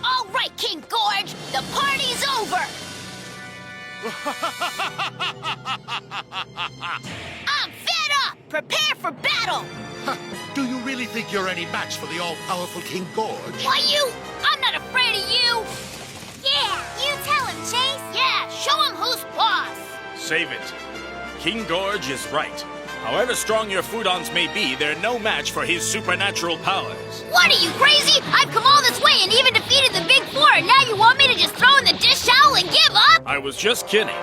All right, King Gorge, the party's over! I'm fed up! Prepare for battle! Do you really think you're any match for the all-powerful King Gorge? Why, you? I'm not afraid of you! Yeah, you tell him, Chase. Yeah, show him who's boss! Save it. King Gorge is right. However strong your Foodons may be, they're no match for his supernatural powers. What, are you crazy? I've come all this way and even defeated the Big Four, and now you want me to just throw in the dish towel and give up? I was just kidding.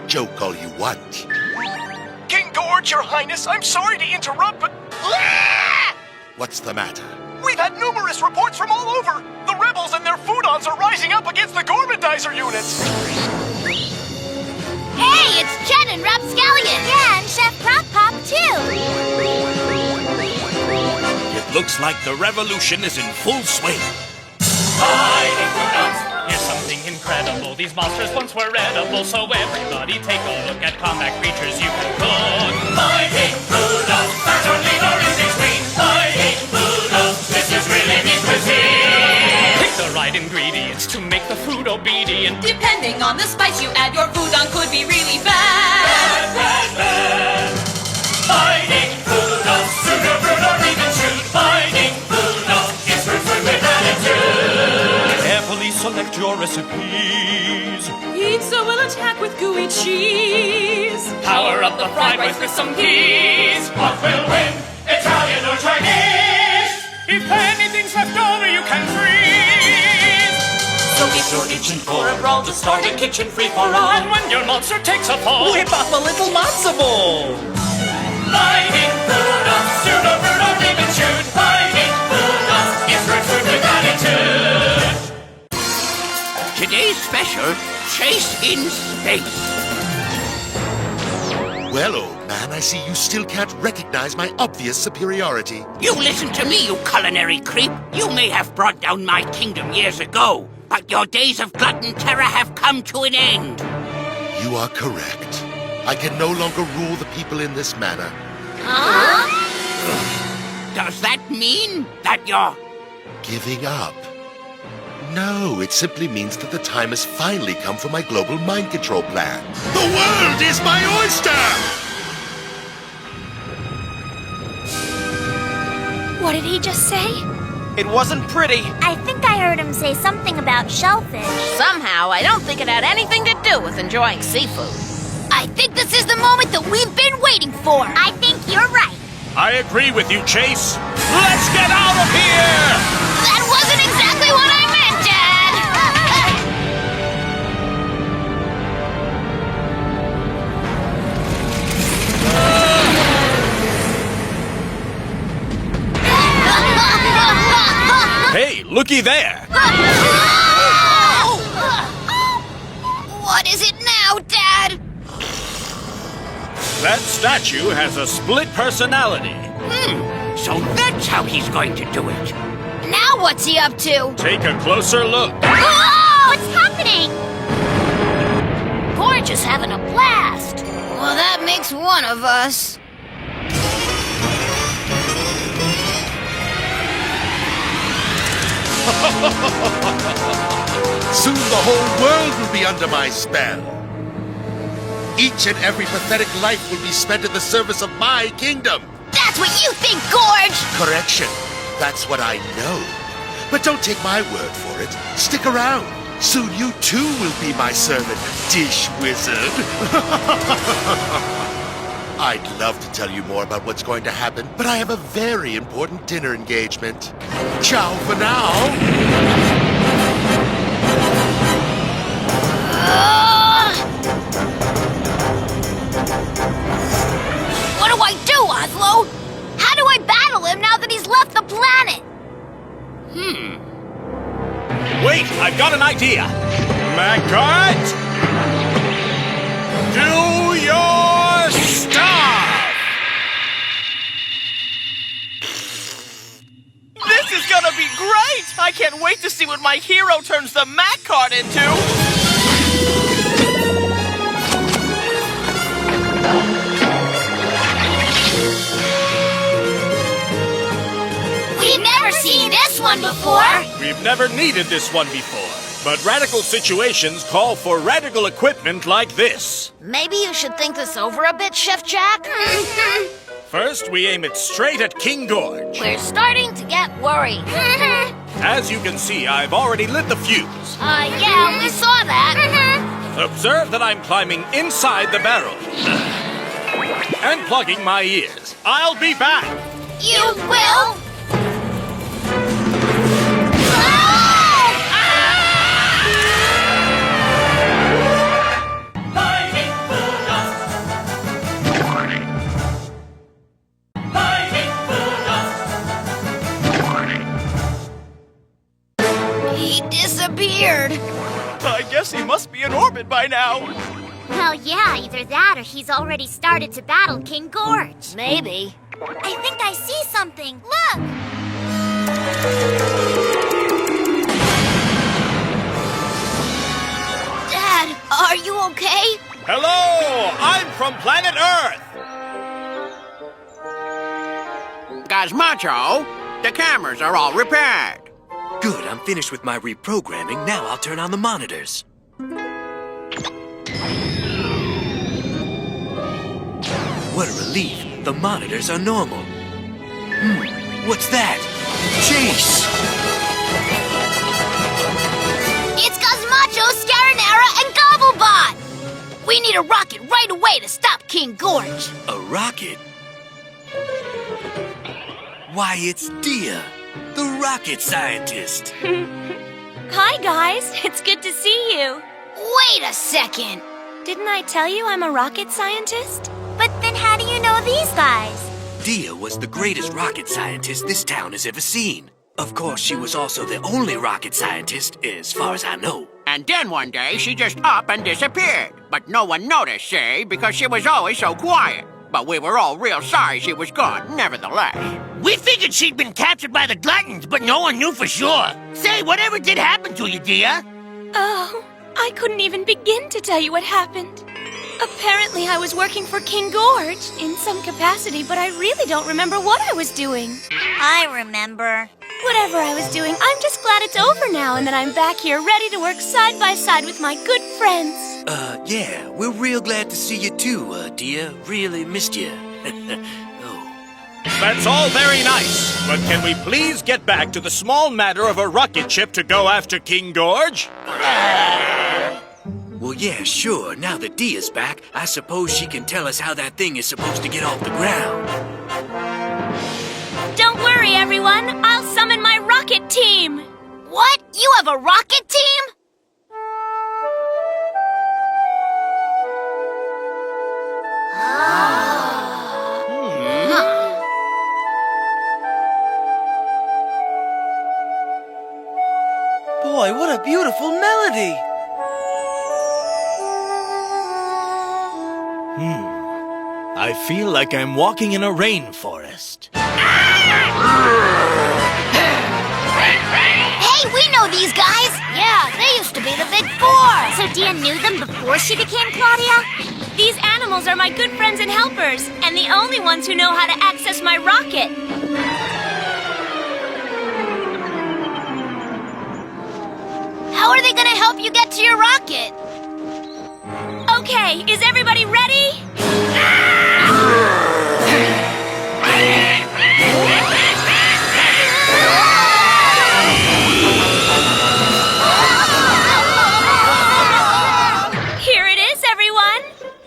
Joke all you want. King Gorge, Your Highness, I'm sorry to interrupt, but... What's the matter? We've had numerous reports from all over. The rebels and their Foodons are rising up against the Gourmandizer units. Hey, it's Jet and Rapscallion! Yeah, and Chef Crock-Pop, too. It looks like the revolution is in full swing. Fighting Foodons! Here's something incredible. These monsters once were edible, so everybody take a look at combat creatures you can cook. Fighting Foodons! That's our leader in between. Fighting Foodons! This is really neat cuisine. Pick the right ingredients to make the food obedient. Depending on the spice you add, your Foodon could be really bad. Bad. Fighting Foodons! Sugar, fruit, or even shoot. Fighting Foodons! It's food with attitude. Carefully select your recipes. Pizza will attack with gooey cheese. Power up the fried rice with some peas. What will win? Italian or Chinese? If anything's left over, you can freeze. So if you're itching for a brawl, just start a kitchen free for all. And when your monster takes a fall, whip up a little matzo ball. Fighting Foodons, pseudo fruit or even shoot. Fighting Foodons, it's food with attitude. Today's special, Chase in Space. Well, old man, I see you still can't recognize my obvious superiority. You listen to me, you culinary creep. You may have brought down my kingdom years ago, but your days of glutton terror have come to an end. You are correct. I can no longer rule the people in this manner. Huh? Does that mean that you're... Giving up? No, it simply means that the time has finally come for my global mind control plan. The world is my oyster! What did he just say? It wasn't pretty. I think I heard him say something about shellfish. Somehow, I don't think it had anything to do with enjoying seafood. I think this is the moment that we've been waiting for! I think you're right. I agree with you, Chase. Let's get out of here! That wasn't exactly what I meant, Dad! Hey, looky there! What is it now, Dad? That statue has a split personality. So that's how he's going to do it. Now what's he up to? Take a closer look. What's happening? Gorge is having a blast. Well, that makes one of us. Soon the whole world will be under my spell. Each and every pathetic life will be spent in the service of my kingdom. That's what you think, Gorge! Correction. That's what I know. But don't take my word for it. Stick around. Soon you too will be my servant, dish wizard. I'd love to tell you more about what's going to happen, but I have a very important dinner engagement. Ciao for now. What do I do, Oslo? How do I battle him now that he's left the planet? Wait, I've got an idea. Macart! Do your stuff! This is gonna be great! I can't wait to see what my hero turns the Mac card into! we've never needed this one before. But radical situations call for radical equipment like this. Maybe you should think this over a bit, Chef Jack. First, we aim it straight at King Gorge. We're starting to get worried. As you can see, I've already lit the fuse. Yeah, we saw that. Observe that I'm climbing inside the barrel. And plugging my ears. I'll be back. You will? Mighty Foodons. Mighty Foodons. He disappeared. I guess he must be in orbit by now. Well, yeah, either that or he's already started to battle King Gorge. Maybe. I think I see something. Look! Dad, are you okay? Hello! I'm from planet Earth! Gazmacho, the cameras are all repaired. Good, I'm finished with my reprogramming. Now I'll turn on the monitors. What a relief. The monitors are normal. What's that? Chase! It's Gazmacho, Scaranera, and Gobblebot! We need a rocket right away to stop King Gorge. A rocket? Why, it's Dia, the rocket scientist. Hi, guys. It's good to see you. Wait a second. Didn't I tell you I'm a rocket scientist? But then how do you know these guys? Dia was the greatest rocket scientist this town has ever seen. Of course, she was also the only rocket scientist, as far as I know. And then one day, she just up and disappeared. But no one noticed, see, because she was always so quiet. But we were all real sorry she was gone, nevertheless. We figured she'd been captured by the Gluttons, but no one knew for sure. Say, whatever did happen to you, Dia? Oh, I couldn't even begin to tell you what happened. Apparently, I was working for King Gorge in some capacity, but I really don't remember what I was doing. I remember. Whatever I was doing, I'm just glad it's over now and that I'm back here ready to work side by side with my good friends. Yeah, we're real glad to see you too, Dia. Really missed you. Oh. That's all very nice, but can we please get back to the small matter of a rocket ship to go after King Gorge? Well, yeah, sure. Now that Dia's back, I suppose she can tell us how that thing is supposed to get off the ground. Don't worry, everyone. I'll summon my rocket team. What? You have a rocket team? Boy, what a beautiful melody! I feel like I'm walking in a rainforest. Hey, we know these guys! Yeah, they used to be the Big Four! So Dia knew them before she became Claudia? These animals are my good friends and helpers, and the only ones who know how to access my rocket. How are they gonna help you get to your rocket? Okay, is everybody ready? Here it is, everyone.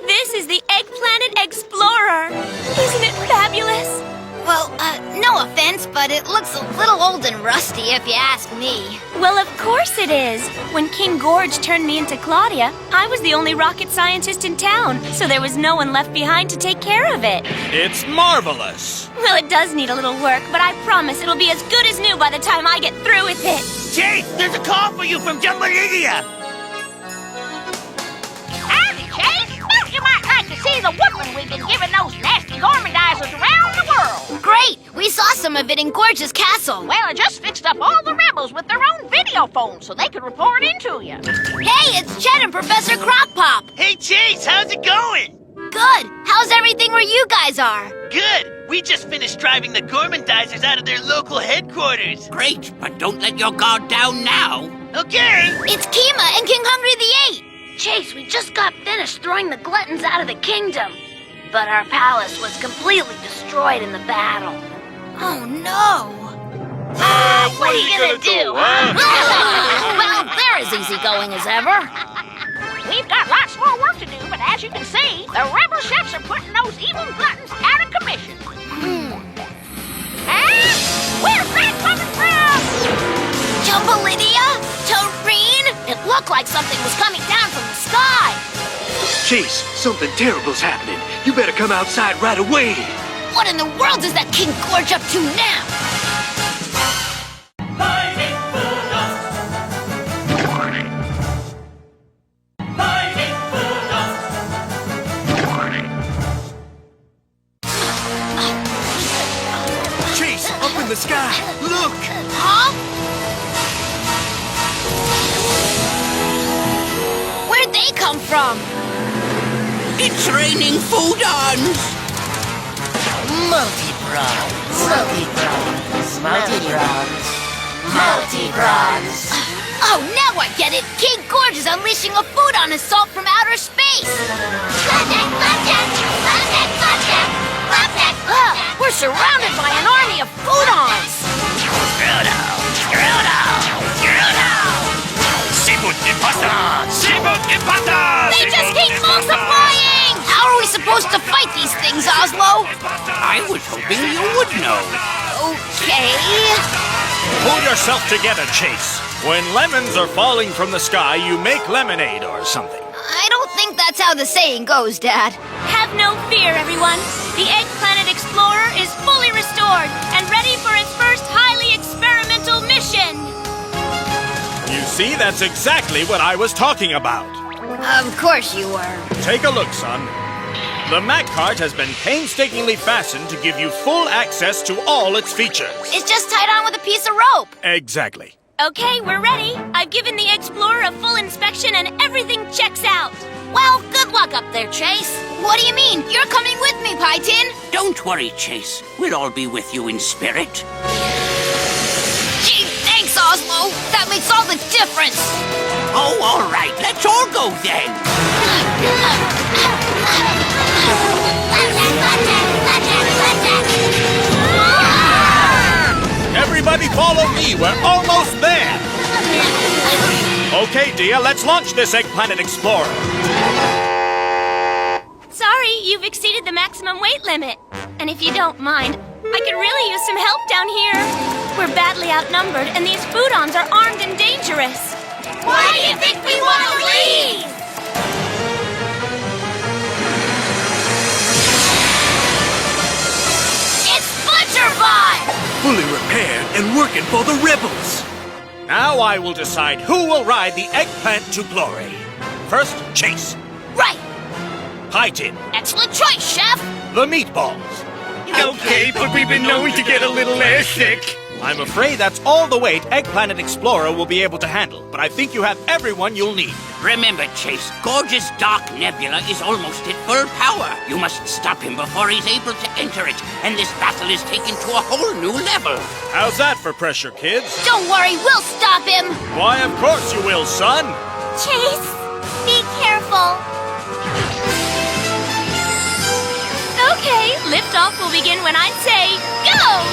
This is the Egg Planet Explorer. Isn't it fabulous? Well, no offense, but it looks a little old and rusty if you ask me. Well, of course it is. When King Gorge turned me into Claudia, I was the only rocket scientist in town, so there was no one left behind to take care of it. It's marvelous. Well, it does need a little work, but I promise it'll be as good as new by the time I get through with it. Chase, there's a call for you from Jambalaya. Howdy, Chase. Thought you might like to see the whooping we've been giving those nasty gormandizers around the world. Great! We saw some of it in Gorge's castle. Well, I just fixed up all the rebels with their own video phones so they could report into you. Hey, it's Chet and Professor Crock-Pop. Hey, Chase, how's it going? Good. How's everything where you guys are? Good. We just finished driving the Gormandizers out of their local headquarters. Great, but don't let your guard down now. Okay. It's Kima and King Hungry the Eight. Chase, we just got finished throwing the gluttons out of the kingdom. But our palace was completely destroyed in the battle. Oh, no. What are you gonna do, huh? Well, they're as easygoing as ever. We've got lots more work to do, but as you can see, the rebel chefs are putting those evil gluttons out of commission. And where's that coming from? Jumbalidia? Tareen? It looked like something was coming down from the sky. Chase, something terrible's happening. You better come outside right away. What in the world is that King Gorge up to now? Mighty Foodons. Mighty Foodons. Chase, up in the sky. Look! Huh? Where'd they come from? It's raining Foodons! Multi-bronze, multi-bronze, multi-bronze, multi-bronze. Oh, now I get it! King Gorge is unleashing a Foodon assault from outer space! Flapjack, flapjack, flapjack, flapjack, flapjack, flapjack. We're surrounded by an army of Foodons! They just keep multiplying! How are we supposed to fight these things, Oslo? I was hoping you would know. Okay... Pull yourself together, Chase. When lemons are falling from the sky, you make lemonade or something. I don't think that's how the saying goes, Dad. Have no fear, everyone. The Egg Planet Explorer is fully restored and ready for its first highly experimental mission. You see, that's exactly what I was talking about. Of course you were. Take a look, son. The Mac cart has been painstakingly fastened to give you full access to all its features. It's just tied on with a piece of rope. Exactly. Okay, we're ready. I've given the Explorer a full inspection and everything checks out. Well, good luck up there, Chase. What do you mean? You're coming with me, Python. Don't worry, Chase. We'll all be with you in spirit. Gee, thanks, Oslo. That makes all the difference. Oh, all right. Let's all go then. Everybody follow me. We're almost there. Okay, dear, let's launch this Egg Planet Explorer. Sorry, you've exceeded the maximum weight limit. And if you don't mind, I could really use some help down here. We're badly outnumbered, and these Foodons are armed and dangerous. Why do you think we want to leave? It's ButcherBot! Fully repaired and working for the rebels. Now I will decide who will ride the eggplant to glory. First, Chase. Right. Python. Excellent choice, Chef. The meatballs. Okay, but we've been known to get a little airsick. I'm afraid that's all the weight Egg Planet Explorer will be able to handle, but I think you have everyone you'll need. Remember, Chase, Gorgeous Dark Nebula is almost at full power. You must stop him before he's able to enter it, and this battle is taken to a whole new level. How's that for pressure, kids? Don't worry, we'll stop him. Why, of course you will, son. Chase, be careful. Okay, liftoff will begin when I say go!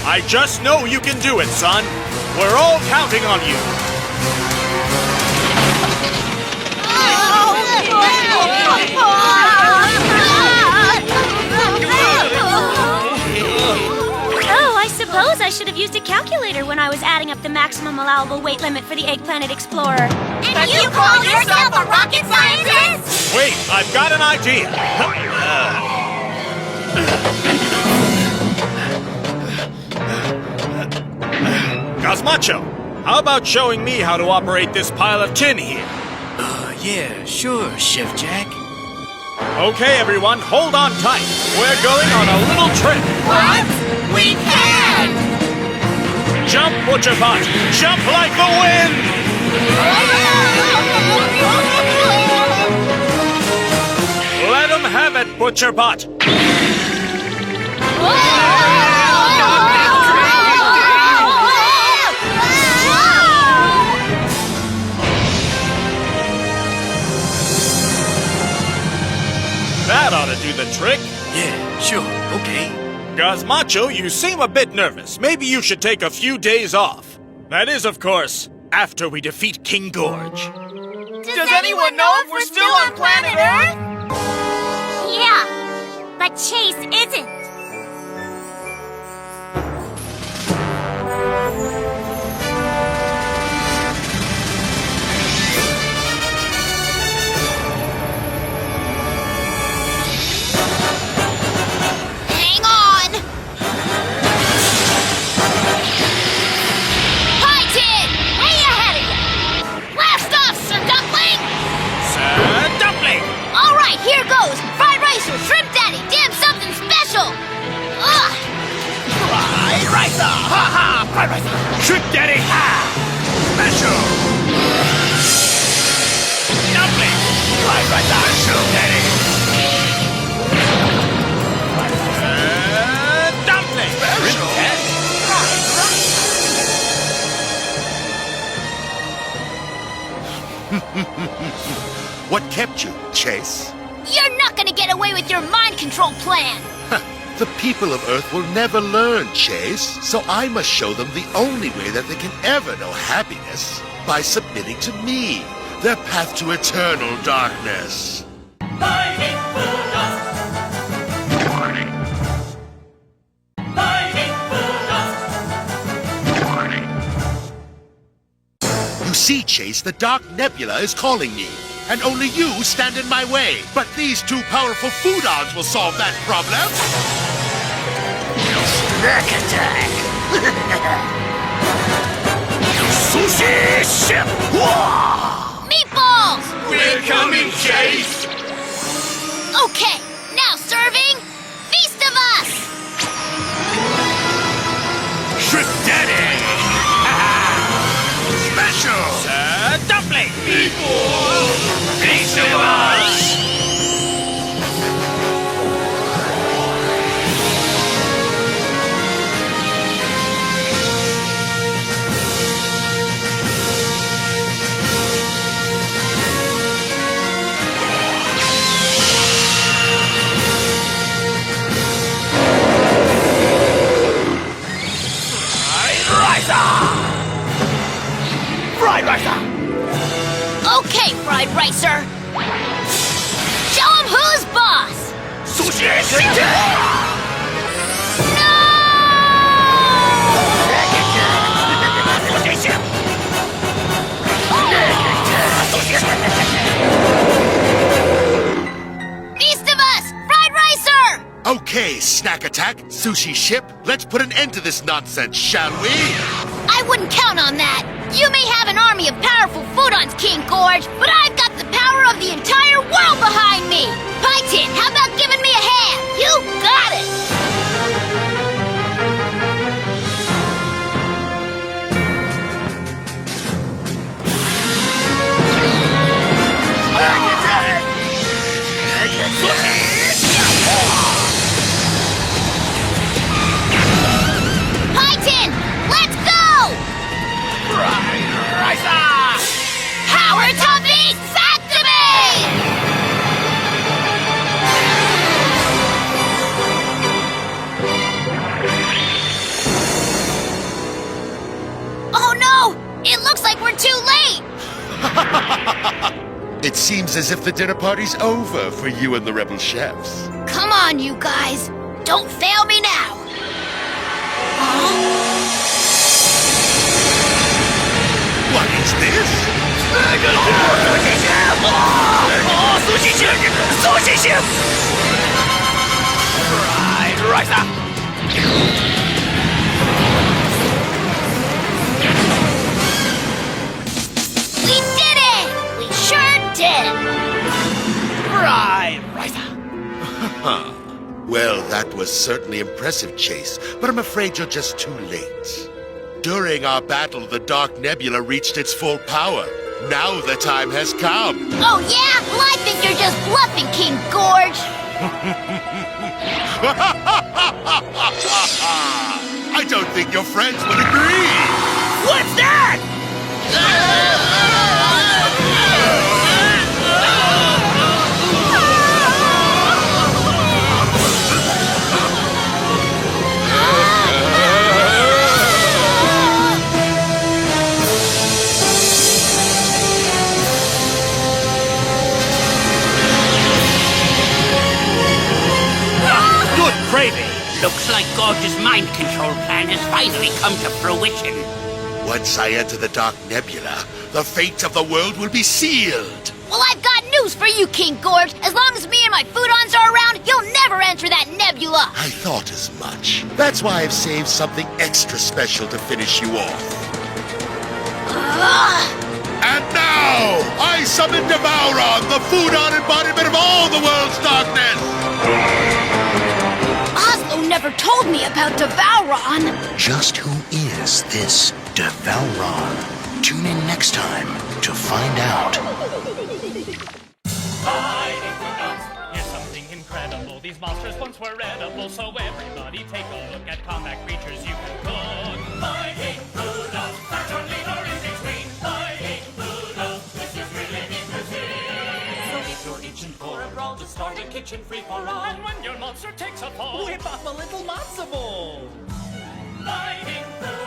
I just know you can do it, son. We're all counting on you. Oh, I suppose I should have used a calculator when I was adding up the maximum allowable weight limit for the Egg Planet Explorer. And you call yourself a rocket scientist? Wait, I've got an idea. Gazmacho, how about showing me how to operate this pile of tin here? Yeah, sure, Chef Jack. Okay, everyone, hold on tight. We're going on a little trip. What? We can! Just Jump, Butcherbot! Jump like the wind! Let him have it, Butcherbot! That ought to do the trick. Yeah, sure, okay. Gazmacho, you seem a bit nervous. Maybe you should take a few days off. That is, of course, after we defeat King Gorge. Does anyone know if we're still on planet Earth? Yeah, but Chase isn't. Hang on! Python! Way ahead of you! Blast off, Sir Dumpling! Sir Dumpling! All right, here goes! Fried rice or shrimp daddy! Damn something special! Ugh! Fried rice! Ha ha! Fried rice! Shrimp daddy! Ha! Special! Dumpling! Fried rice! Special daddy! Dumpling! Special! What kept you, Chase? You're not gonna get away with your mind control plan! The people of Earth will never learn, Chase, so I must show them the only way that they can ever know happiness, by submitting to me, their path to eternal darkness. Mighty Foodons! Mighty Foodons! You see, Chase, the Dark Nebula is calling me, and only you stand in my way. But these two powerful Foodons will solve that problem. Snack attack! Sushi ship! Meatballs! We're coming, Chase! Okay, now serving Feast of Us! Shrimp daddy! Special! Sir Dumpling! Feast of us! Fried ricer! Okay, Fried Ricer! Show 'em who's boss! Sushi ship! No! Sushi ship! Feast of Us! Fried Ricer! Okay, Snack Attack, Sushi Ship, let's put an end to this nonsense, shall we? I wouldn't count on that! You may have an army of powerful Foodons, King Gorge, but I've got the power of the entire world behind me! Python, how about giving me a hand? You got it! Python, let's go! Power to beast, activate! Oh no! It looks like we're too late! It seems as if the dinner party's over for you and the rebel chefs. Come on, you guys! Don't fail me now! What is this? Sushi ship! Sushi ship! Fried ricer! We did it! We sure did! Fried ricer! Well, that was certainly impressive, Chase, but I'm afraid you're just too late. During our battle, the Dark Nebula reached its full power. Now the time has come. Oh, yeah? Well, I think you're just bluffing, King Gorge. I don't think your friends would agree. What's that? Looks like Gorge's mind control plan has finally come to fruition. Once I enter the Dark Nebula, the fate of the world will be sealed. Well, I've got news for you, King Gorge. As long as me and my Foodons are around, you'll never enter that nebula. I thought as much. That's why I've saved something extra special to finish you off. And now, I summon Devouron, the Foodon embodiment of all the world's darkness! Oslo never told me about Devouron. Just who is this Devouron? Tune in next time to find out. Here's something incredible. These monsters once were edible, so everybody take a look at comic creatures you can cook. Fighting Foodons, fat or lean or in between. Fighting Foodons, this is really neat to see. So if you're itching for a brawl, just start a kitchen free for all. And when your monster takes a fall, whip up a little matzo ball. Fighting Foodons.